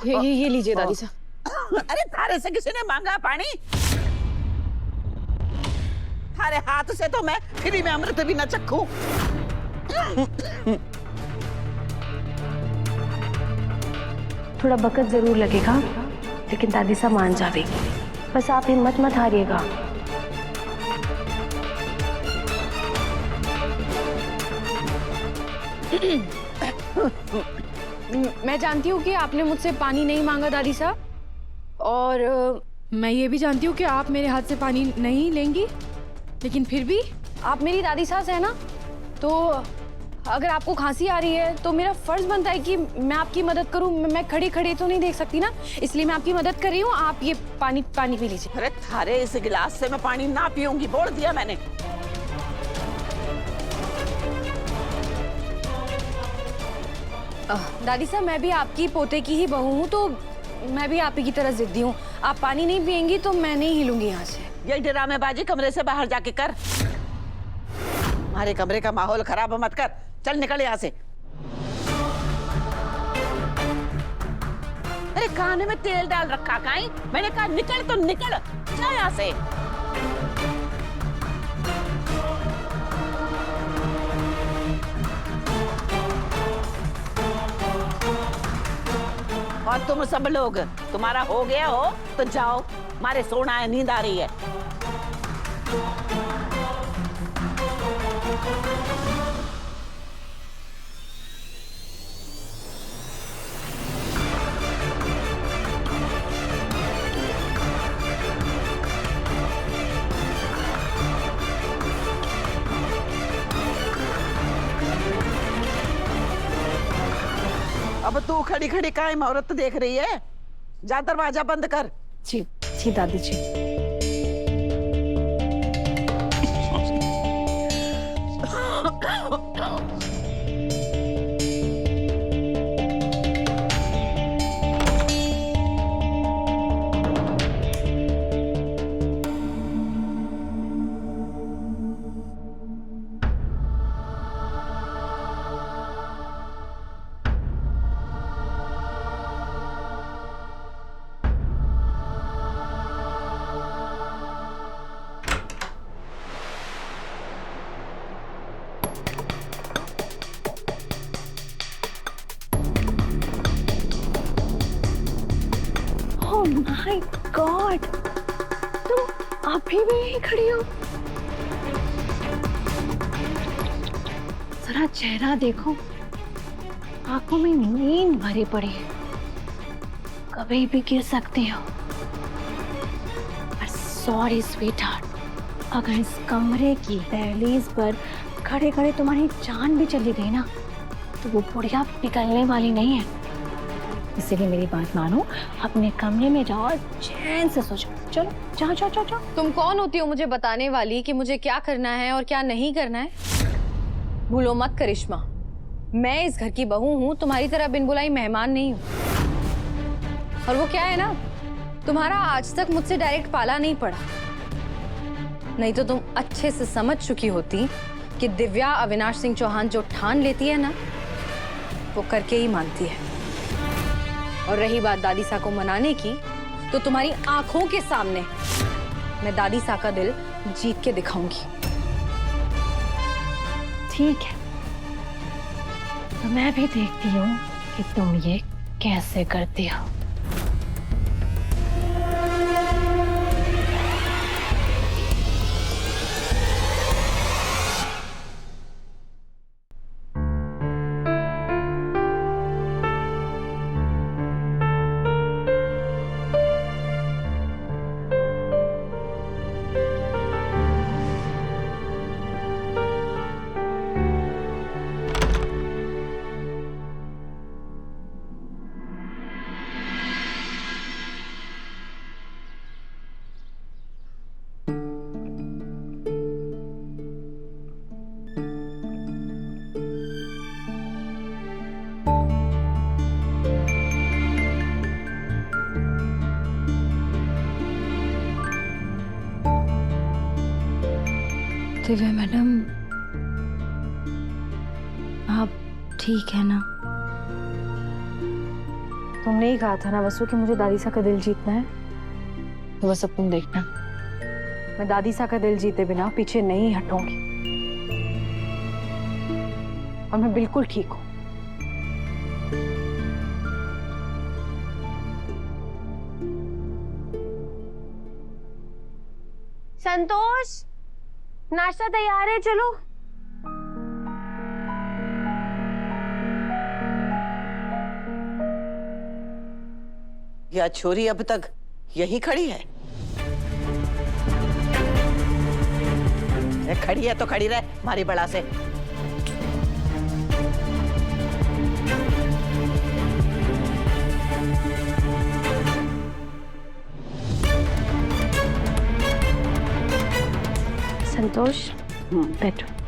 ये लीजिए दादी साहब। अरे थारे से किसी ने मांगा पानी? थारे हाथ से तो मैं फ्री में अमृत भी न चखूं। थोड़ा वक्त जरूर लगेगा, लेकिन दादी साहब मान जाएगी। बस आप हिम्मत मत हारिएगा। मैं जानती हूँ कि आपने मुझसे पानी नहीं मांगा दादी साहब, और मैं ये भी जानती हूँ कि आप मेरे हाथ से पानी नहीं लेंगी, लेकिन फिर भी आप मेरी दादी सास है ना, तो अगर आपको खांसी आ रही है तो मेरा फर्ज बनता है कि मैं आपकी मदद करूं। मैं खड़ी खड़ी तो नहीं देख सकती ना, इसलिए मैं आपकी मदद कर रही हूँ। आप ये पानी पी लीजिए। अरे थारे इस गिलास से मैं पानी ना पीऊंगी, बोल दिया मैंने। दादी साहब, मैं भी आपकी पोते की ही बहू हूँ, तो मैं भी आप ही की तरह जिद्दी हूँ। आप पानी नहीं पियेंगी तो मैं नहीं हिलूंगी यहाँ से। ये ड्रामेबाजी कमरे से बाहर जाके कर। हमारे कमरे का माहौल खराब मत कर। चल निकल यहाँ से। अरे खाने में तेल डाल रखा काई? मैंने कहा निकल तो निकल, जा यहाँ से। और तुम सब लोग, तुम्हारा हो गया हो तो जाओ, मारे सोना है, नींद आ रही है। अब तू खड़ी खड़ी काय औरत देख रही है? जा दरवाजा बंद कर। जी जी दादी जी। ओह माय गॉड, तुम अभी भी यहीं खड़ी हो? जरा चेहरा देखो, आंखों में नींद भरी पड़ी है, कभी भी गिर सकती हो। सॉरी स्वीटहार्ट, अगर इस कमरे की दहलीज पर खड़े खड़े तुम्हारी जान भी चली गई ना, तो वो बुढ़िया निकलने वाली नहीं है। इसीलिए मेरी बात मानो, अपने कमरे में जाओ और चैन से सो जाओ। चलो जाओ जाओ जाओ जाओ। तुम कौन होती हो मुझे बताने वाली कि मुझे क्या करना है और क्या नहीं करना है? भूलो मत करिश्मा, मैं इस घर की बहू हूँ, तुम्हारी तरह बिन बुलाई मेहमान नहीं हूँ। और वो क्या है ना, तुम्हारा आज तक मुझसे डायरेक्ट पाला नहीं पड़ा, नहीं तो तुम अच्छे से समझ चुकी होती कि दिव्या अविनाश सिंह चौहान जो ठान लेती है ना, वो करके ही मानती है। और रही बात दादी सा को मनाने की, तो तुम्हारी आंखों के सामने मैं दादी सा का दिल जीत के दिखाऊंगी। ठीक है, तो मैं भी देखती हूँ कि तुम ये कैसे करती हो। दिव्या मैडम, आप ठीक है ना? तुमने ही कहा था ना वसु कि मुझे दादी सा का दिल जीतना है, तो बस अब तुम देखना, मैं दादी सा का दिल जीते बिना पीछे नहीं हटूंगी। और मैं बिल्कुल ठीक हूँ। संतोष, नाश्ता तैयार है, चलो। यह छोरी अब तक यही खड़ी है? खड़ी है तो खड़ी रहे, हमारी बड़ा से। संतोष, बैठो।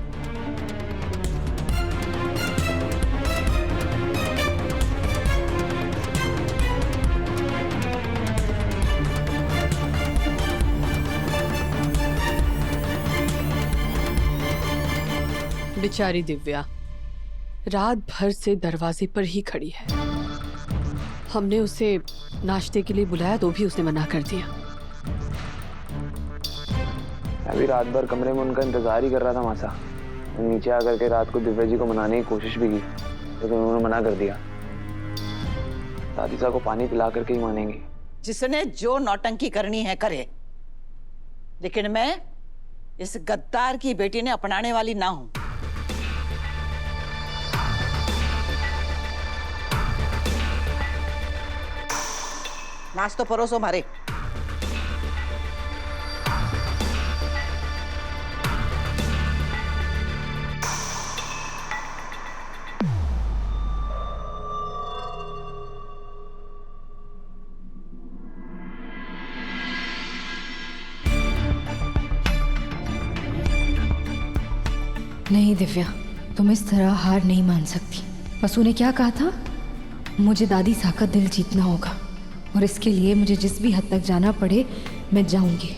बेचारी दिव्या रात भर से दरवाजे पर ही खड़ी है। हमने उसे नाश्ते के लिए बुलाया तो भी उसने मना कर दिया। अभी रात भर कमरे में उनका इंतजार ही कर रहा था मासा। नीचे आकर के रात को दिव्या जी को मनाने की कोशिश भी की, लेकिन उन्होंने मना कर दिया। दादी साहब को पानी पिला करके ही मानेंगे। जिसने जो नौटंकी करनी है करे, लेकिन मैं इस गद्दार की बेटी ने अपनाने वाली ना हूं। नाश्तो परोसो मारे। नहीं दिव्या, तुम इस तरह हार नहीं मान सकती। वसु ने क्या कहा था? मुझे दादी सा का दिल जीतना होगा, और इसके लिए मुझे जिस भी हद तक जाना पड़े मैं जाऊंगी।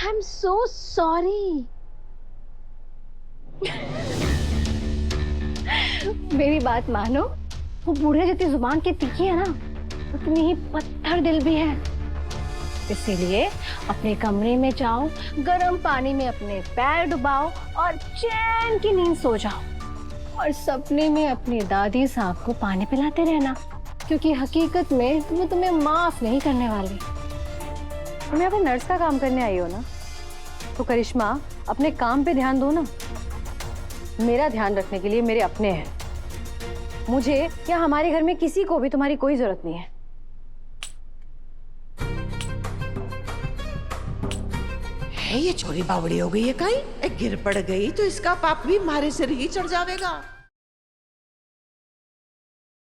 I'm so sorry. मेरी बात मानो, वो बूढ़े जितनी जुबान की तीखी है ना, उतनी ही पत्थर दिल भी है। इसीलिए अपने कमरे में जाओ, गर्म पानी में अपने पैर डुबाओ और चैन की नींद सो जाओ, और सपने में अपनी दादी साहब को पानी पिलाते रहना, क्योंकि हकीकत में वो तुम्हें माफ नहीं करने वाली। तुम यहाँ पे नर्स का काम करने आई हो ना, तो करिश्मा अपने काम पे ध्यान दो ना। मेरा ध्यान रखने के लिए मेरे अपने हैं। मुझे या हमारे घर में किसी को भी तुम्हारी कोई जरूरत नहीं है। है ये छोरी बावड़ी हो गई है कहीं? गिर पड़ गई तो इसका पाप भी मारे सिर ही चढ़ जाएगा।